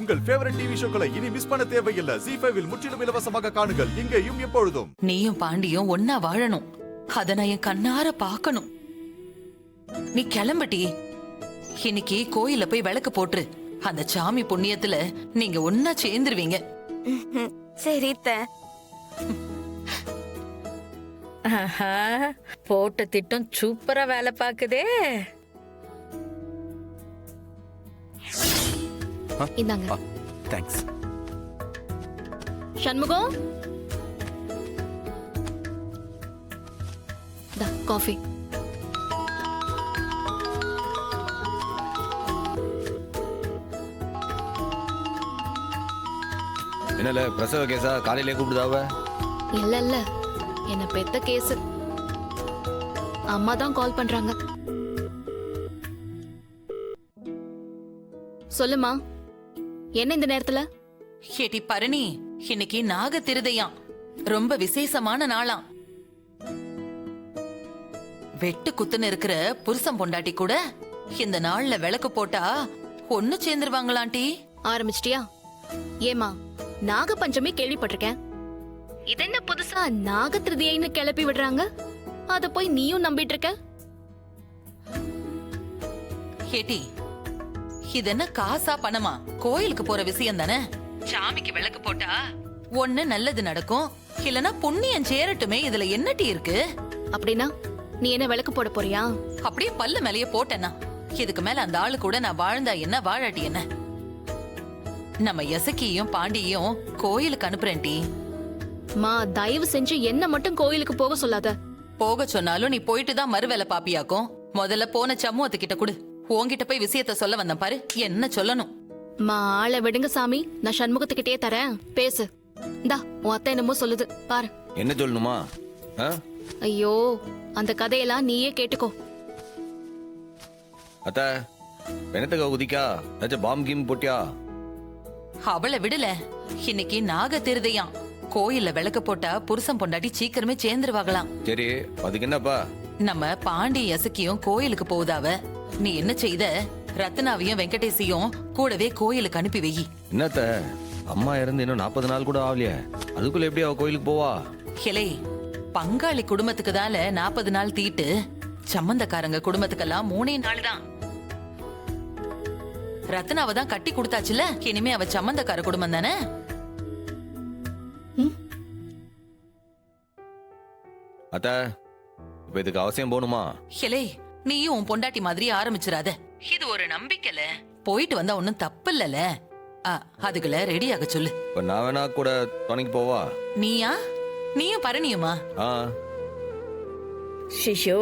உங்கள் favourite TV ஷோக்களை இனி miss பண்ண தேவையில்லை. ZEE5 இல் முற்றிலும் இலவசமாக காணுங்கள், இங்கேயும் எப்பொழுதும். நீயும் பாண்டியும் ஒன்னா வாழணும், அத நான் என் கண்ணார பாக்கணும். நீ கிளம்பட்டி. இன்னைக்கு கோயில போய் விளக்கு போட்டுரு. அந்த சாமி புண்ணியத்துல நீங்க ஒன்னா சேர்ந்துருவீங்க. சரி போட்ட திட்டம் சூப்பரா வேலை பாக்குதே. இந்தாங்க. தேங்க்ஸ். சண்முகம், காஃபி. என்னல பிரசவ கேஸா? காலையிலே கூப்பிடுதாவ? இல்ல என்ன பெத்த கேஸ். அம்மா தான் கால் பண்றாங்க. சொல்லுமா, என்ன இந்த நேரத்துல? ஏடி பரணி, இன்னைக்கு நாக திருதையாம், ரொம்ப விசேஷமான நாளாம். வெட்டு குத்துன்னு இருக்கிற புருஷன் பொண்டாட்டி கூட இந்த நாள்ல விளக்கு போட்டா ஒண்ணு சேர்ந்துருவாங்களாண்டி. ஆரம்பிச்சிட்டியா? ஏமா, நாக பஞ்சமி கேள்விப்பட்டிருக்கேன். இது என்ன புதுசா நாக திருதியைன்னு கிளப்பி விடுறாங்க? அத போய் நீயும் நம்பிட்டு இருக்க? ஏடி, இது என்ன காசா பணமா? கோயிலுக்கு போற விஷயம் தானே. சாமிக்கு விளக்கு போட்டா ஒண்ணு நல்லது நடக்கும், இல்லனா புண்ணியம் சேரட்டுமே. இதுல என்னட்டி இருக்கு? அப்படின்னா நீ என்ன விளக்கு போட போறியா? அப்படியே பல்ல மேலேயே போட்டேன்னா இதுக்கு மேல அந்த ஆளு கூட நான் வாழ்ந்தா என்ன, வாழாட்டி என்ன? நம்ம எசக்கியும் பாண்டியும் கோயிலுக்கு அனுப்புறேன்டி. மா, தயவு செஞ்சு என்ன மட்டும் கோயிலுக்கு போக சொல்லாத. போக சொன்னாலும் நீ போயிட்டு தான் மறுவேலை பாப்பியாக்கும். முதல்ல போன சமூகத்துக்கிட்ட கொடு. உன்கிட்ட போய் விஷயத்த சொல்ல வந்தேன் பாரு, என்ன சொல்லணும்? மா, ஆளை விடுங்க சாமி, நான் சண்முகத்துக்கிட்டே தரேன், பேசு. இந்தா, உன் அத்தை என்னமோ சொல்லுது பாரு. என்ன சொல்லணுமா? ஐயோ, அந்த கதையெல்லாம் நீயே கேட்டுக்கோ. அத்த, பெணத்துக்கு குதிக்கா ஏதாச்சும் பாம் கீம் போட்டியா? அவளை விடல. இன்னைக்கு நாக திருதையாம், கோயில்ல விளக்கு போட்டா புருஷன் பொண்டாட்டி சீக்கிரமே சேர்ந்துருவாங்களாம். சரி, அதுக்கு என்னப்பா? நம்ம பாண்டி எசக்கியும் கோயிலுக்கு போகுதாவ. நீ என்ன செய்த? ரத்னாவையும் வெங்கடேசியும் கூடவே கோயிலுக்கு அனுப்பி வை. என்னத்த, அம்மா இறந்து இன்னும் 40 நாள் கூட ஆகலையே, அதுக்குள்ள எப்படி அவ கோயிலுக்கு போவா? ஹிலே, பங்காளி குடும்பத்துக்கு தால 40 நாள் தீட்டு, சம்பந்தக்காரங்க குடும்பத்துக்கெல்லாம் 3 நாள் தான். ரத்னாவை தான் கட்டி கொடுத்தாச்சுல, இனிமே அவ சம்பந்தக்கார குடும்பம் தானே. அத்த, இப்ப இதுக்கு அவசியம் போகணுமா? ஹிலே, நீயும் உன் பொண்டாட்டி மாதிரி ஆரம்பிச்சிடாத. இது ஒரு நம்பிக்கைல போயிட்டு வந்தா ஒன்னும் தப்பு இல்லல. அதுக்குள்ள ரெடி ஆக சொல்லு. இப்ப நான் வேணா கூட துணைக்கு போவா? நீயா? நீயும் பரணியுமா? ஷிஷோ,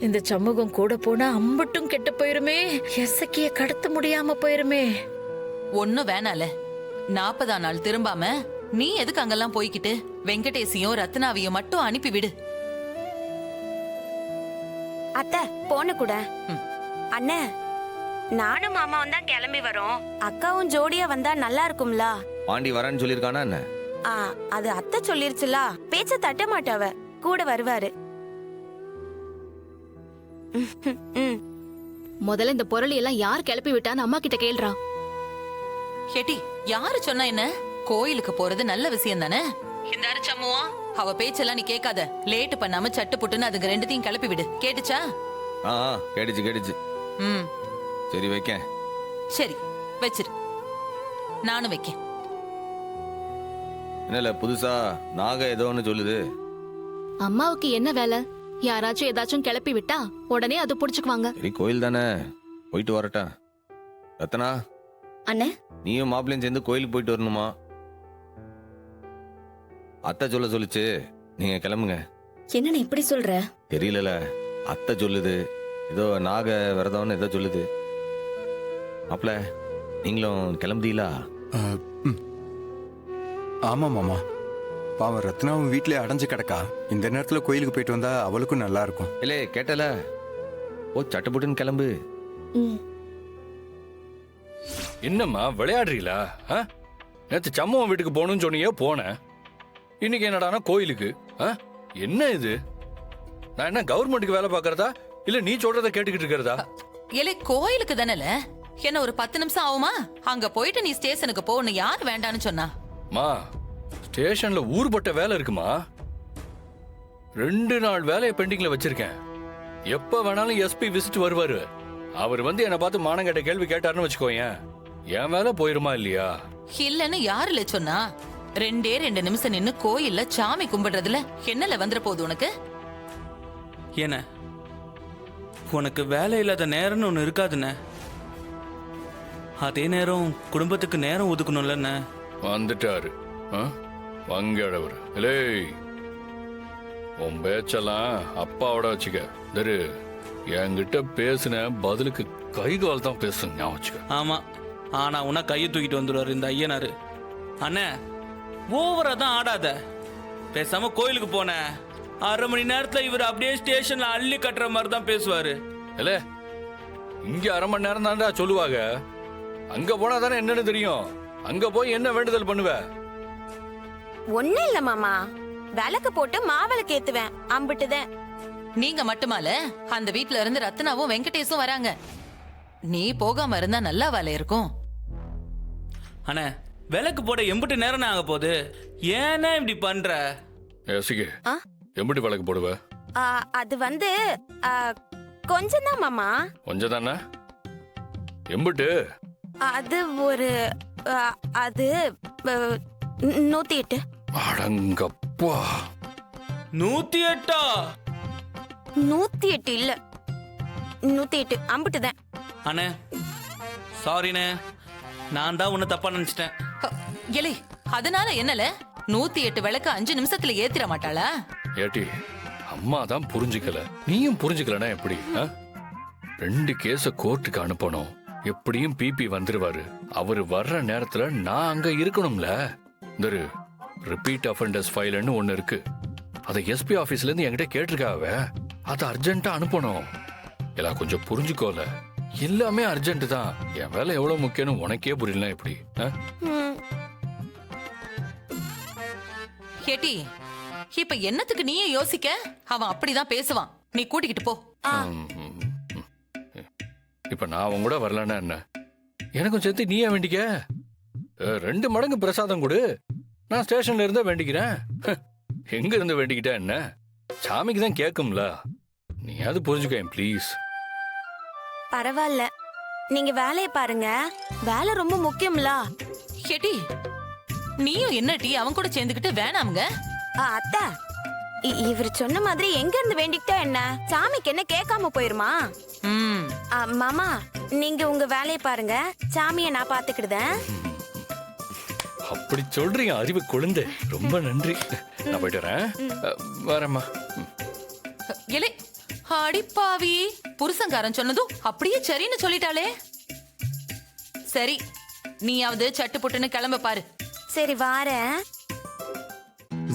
இந்த சமூகம் கூட போனா அம்பட்டும் கெட்டு போயிருமே. எசக்கிய கடத்த முடியாம போயிருமே. ஒன்னும் வேணால. 40ஆம் நாள் திரும்பாம நீ எதுக்கு அங்கெல்லாம் போய்கிட்டு? வெங்கடேசியும் ரத்னாவையும் மட்டும் அனுப்பி விடு. அத்தை, போன கூட. அண்ணே, நானும் மாமாவும் தான் கிளம்பி வரோம். அக்காவும் ஜோடியா வந்தா நல்லா இருக்கும்ல? பாண்டி வரேன்னு சொல்லிருக்கானா என்ன? அது அத்தை சொல்லிருச்சுல, பேச்ச தட்ட மாட்டாவ, கூட வருவாரு. முதல்ல இந்த பொருளை எல்லாம் யார் கிளப்பி விட்டான்னு அம்மா கிட்ட கேள்றா. ஹெட்டி, யாரு சொன்னா என்ன? கோயிலுக்கு போறது நல்ல விஷயம் தானே. இந்த சம்முவா, அவ பேச்செல்லாம் நீ கேட்காத. லேட் பண்ணாம சட்டு புட்டுன்னு அதுக்கு ரெண்டுத்தையும் கிளப்பி விடு. கேட்டுச்சா? கேட்டுச்சு. சரி, வைக்க. சரி, வச்சிரு. நானும் வைக்க. என்னல புதுசா நாக ஏதோ ஒண்ணு சொல்லுது? அம்மாவுக்கு என்ன வேலை? யாராச்சும் ஏதாச்சும் கிளப்பி விட்டா உடனே அது புடிச்சுக்குவாங்க. சரி, கோயில் தானே, போயிட்டு வரட்டா. ரத்னா, அண்ணே, நீயும் மாப்பிள்ளையும் சேர்ந்து கோயிலுக்கு போயிட்டு வரணுமா? அத்தை சொல்லுச்சு, நீங்க கிளம்புங்க. என்னன்னு இப்படி சொல்ற? தெரியல, அத்தை சொல்லுது. ஏதோ நாக விரதம்னு ஏதோ சொல்லுது. மாப்பிள்ள, நீங்களும் கிளம்புதீங்களா? ஆமா மாமா, பாவம் ரத்னாவும் வீட்லயே அடைஞ்சு கிடக்கா. இந்த நேரத்துல கோயிலுக்கு போயிட்டு வந்தா அவளுக்கும் நல்லா இருக்கும். இல்ல, கேட்டல, ஓ சட்டுப்புட்டுன்னு கிளம்பு. என்னம்மா விளையாடுறீங்களா? நேற்று சம்பவம் வீட்டுக்கு போகணும்னு சொன்னீங்க, போனேன். இன்னைக்கு என்னடானா கோயிலுக்கு? என்ன இது? நான் என்ன கவர்மெண்ட்டுக்கு வேலை பார்க்கறதா, இல்ல நீ சொல்றத கேட்டுக்கிட்டு இருக்கிறதா? இல்ல கோயிலுக்கு தானே. என்ன ஒரு 10 நிமிஷம் ஆகுமா? அங்க போயிட்டு நீ ஸ்டேஷனுக்கு போன்னு யார் வேண்டான்னு சொன்னா? மா ஸ்டேஷன்ல ஊர்பட்ட வேலை இருக்குமா? 2 நாள் வேலையை பெண்டிங்ல வச்சிருக்கேன். எப்ப வேணாலும் எஸ்பி விசிட் வருவாரு. அவர் வந்து என்ன பார்த்து மானங்கட்ட கேள்வி கேட்டாருன்னு வச்சுக்கோயேன், என் வேலை போயிருமா இல்லையா? இல்லன்னு யாருல சொன்னா? 2 நிமிஷம் நின்னு கோயில்ல சாமி கும்பிடுறதுல என்னல வந்துற போகுது உனக்கு? என்ன உனக்கு வேலை இல்லாத நேரம்னு ஒன்று இருக்காதுண்ணே. அதே நேரம் குடும்பத்துக்கு நேரம் ஒதுக்கணும்லண்ணே. வந்துட்டாரு வங்கடவர். இல்லை உன் பேச்செல்லாம் அப்பாவோட வச்சுக்க. தரு என்கிட்ட பேசுன பதிலுக்கு கை கால் தான் பேசுங்க, ஞாபகம் வச்சுக்க. ஆமா, ஆனா உன்ன கையை தூக்கிட்டு வந்துடுவாரு இந்த ஐயனாரு. அண்ணே ஓவரா தான் ஆடாத. பேசாம கோயிலுக்கு போன 1/2 மணி நேரத்துல இவர் அப்படியே ஸ்டேஷன்ல அள்ளி கட்டுற மாதிரி தான் பேசுவாரு. இல்ல இங்க 1/2 மணி நேரம் தான்டா சொல்லுவாங்க. அங்க போனா தானே என்னன்னு தெரியும். அங்க போய் என்ன வேண்டுதல் பண்ணுவ? ஒண்ணு இல்ல மாமா, விளக்கு போட்டு மாவிளக்கு ஏத்துவேன், அம்பிட்டுதான். நீங்க மட்டுமால அந்த வீட்ல இருந்து ரத்னாவும் வெங்கடேஷும் வராங்க. நீ போகாம இருந்தா நல்லா வேலை இருக்கும். அண்ணே விளக்கு போட எம்பிட்டு நேரம் ஆக போகுது, ஏன்னா இப்படி பண்ற? யோசிக்க எப்படி விளக்கு போடுவ? அது வந்து கொஞ்சம் தான் மாமா. கொஞ்சம் தானே? எம்பிட்டு? அது ஒரு அது 108. அடங்கப்பா, 108? 108 இல்ல, 108 அம்பிட்டுதான். அண்ணே சாரிண்ணே, நான் தான் உன்னை தப்பா நினைச்சிட்டேன். எலே அதனால என்னல 108 விளக்கு 5 நிமிஷத்துல ஏத்திர மாட்டாளா? ஏட்டி அம்மா தான் புரிஞ்சுக்கல, நீயும் புரிஞ்சுக்கலனா எப்படி? 2 கேஸ கோர்ட்டுக்கு அனுப்பணும். எப்படியும் பிபி வந்துருவாரு. அவரு வர்ற நேரத்துல நான் அங்க இருக்கணும்ல. இந்த ரிப்பீட் அஃபெண்டர்ஸ் ஃபைல்னு ஒண்ணு இருக்கு. அதை எஸ்பி ஆபீஸ்ல இருந்து என்கிட்ட கேட்டிருக்காவ. அதை அர்ஜென்ட்டா அனுப்பணும். எல்லாம் கொஞ்சம் புரிஞ்சுக்கோல. எல்லாமே அர்ஜென்ட் தான். என் வேலை எவ்வளவு முக்கியம்னு உனக்கே புரியல எப்படி? கேட்டி இப்ப என்னத்துக்கு நீயே யோசிக்க? அவன் அப்படிதான் பேசுவான். நீ கூட்டிக்கிட்டு போ. இப்ப நான் உன் கூட வரலன்னா என்ன? எனக்கும் சேர்த்து நீயே வேண்டிக்க. 2 மடங்கு பிரசாதம் கொடு. நான் ஸ்டேஷன்ல இருந்தா வேண்டிக்கிறேன். எங்க இருந்து வேண்டிக்கிட்டா என்ன? சாமிக்கு தான் கேட்கும்ல. நீ அது புரிஞ்சுக்க ப்ளீஸ். பரவாயில்ல, நீங்க வேலையை பாருங்க. வேலை ரொம்ப முக்கியம்ல. கேட்டி நீயும் என்ன டீ அவன் கூட சேர்ந்துக்கிட்டு வேணாமுங்க. அத்தை, இவர் சொன்ன மாதிரி எங்க இருந்து வேண்டிக்கிட்டா என்ன? சாமிக்கு என்ன கேட்காம போயிருமா? மாமா நீங்க உங்க வேலையை பாருங்க, சாமியை நான் பாத்துக்கிடுதேன். அப்படி சொல்றீங்க அறிவு கொழுந்து. ரொம்ப நன்றி. நான் போயிட்டு வரேன். வரேம்மா. எலே அடிப்பாவி, புருஷங்காரன் சொன்னதும் அப்படியே சரின்னு சொல்லிட்டாளே. சரி நீயாவது சட்டு புட்டுன்னு கிளம்ப பாரு. சரி வாரேன்.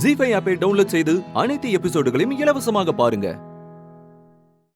ஜீ5 ஆப்பை டவுன்லோட் செய்து அனைத்து எபிசோடுகளையும் இலவசமாக பாருங்க.